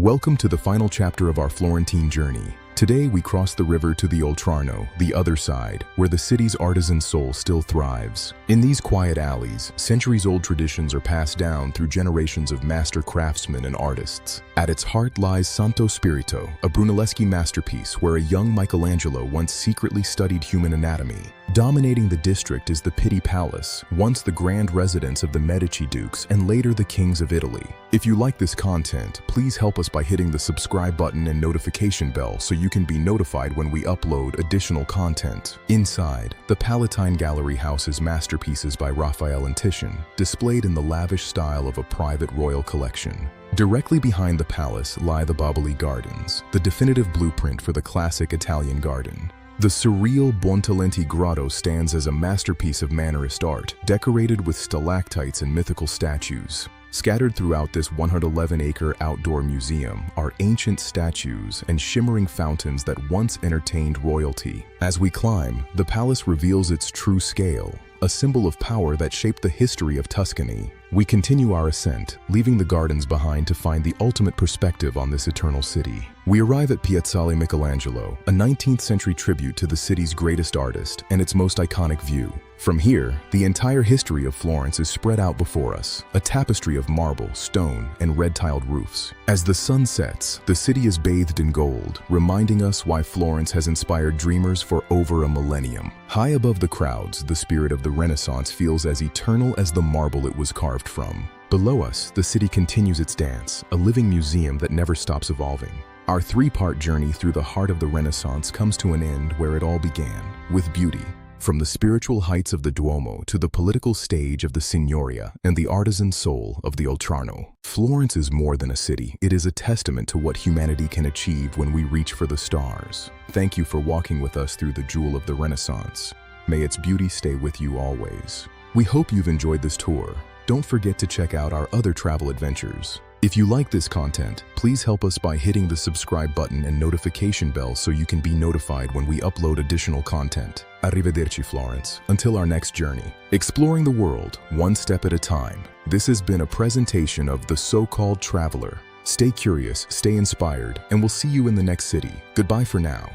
Welcome to the final chapter of our Florentine journey. Today we cross the river to the Oltrarno, the other side, where the city's artisan soul still thrives. In these quiet alleys, centuries-old traditions are passed down through generations of master craftsmen and artists. At its heart lies Santo Spirito, a Brunelleschi masterpiece where a young Michelangelo once secretly studied human anatomy. Dominating the district is the Pitti Palace, once the grand residence of the Medici dukes and later the kings of Italy. If you like this content, please help us by hitting the subscribe button and notification bell so you can be notified when we upload additional content. Inside, the Palatine Gallery houses masterpieces by Raphael and Titian, displayed in the lavish style of a private royal collection. Directly behind the palace lie the Boboli Gardens, the definitive blueprint for the classic Italian garden. The surreal Buontalenti Grotto stands as a masterpiece of Mannerist art, decorated with stalactites and mythical statues. Scattered throughout this 111-acre outdoor museum are ancient statues and shimmering fountains that once entertained royalty. As we climb, the palace reveals its true scale, a symbol of power that shaped the history of Tuscany. We continue our ascent, leaving the gardens behind to find the ultimate perspective on this eternal city. We arrive at Piazzale Michelangelo, a 19th century tribute to the city's greatest artist and its most iconic view. From here, the entire history of Florence is spread out before us, a tapestry of marble, stone, and red-tiled roofs. As the sun sets, the city is bathed in gold, reminding us why Florence has inspired dreamers for over a millennium. High above the crowds, the spirit of the Renaissance feels as eternal as the marble it was carved from. Below us, the city continues its dance, a living museum that never stops evolving. Our three-part journey through the heart of the Renaissance comes to an end where it all began, with beauty. From the spiritual heights of the Duomo to the political stage of the Signoria and the artisan soul of the Oltrarno, Florence is more than a city. It is a testament to what humanity can achieve when we reach for the stars. Thank you for walking with us through the jewel of the Renaissance. May its beauty stay with you always. We hope you've enjoyed this tour. Don't forget to check out our other travel adventures. If you like this content, please help us by hitting the subscribe button and notification bell so you can be notified when we upload additional content. Arrivederci, Florence. Until our next journey, exploring the world one step at a time. This has been a presentation of The So-Called Traveler. Stay curious, stay inspired, and we'll see you in the next city. Goodbye for now.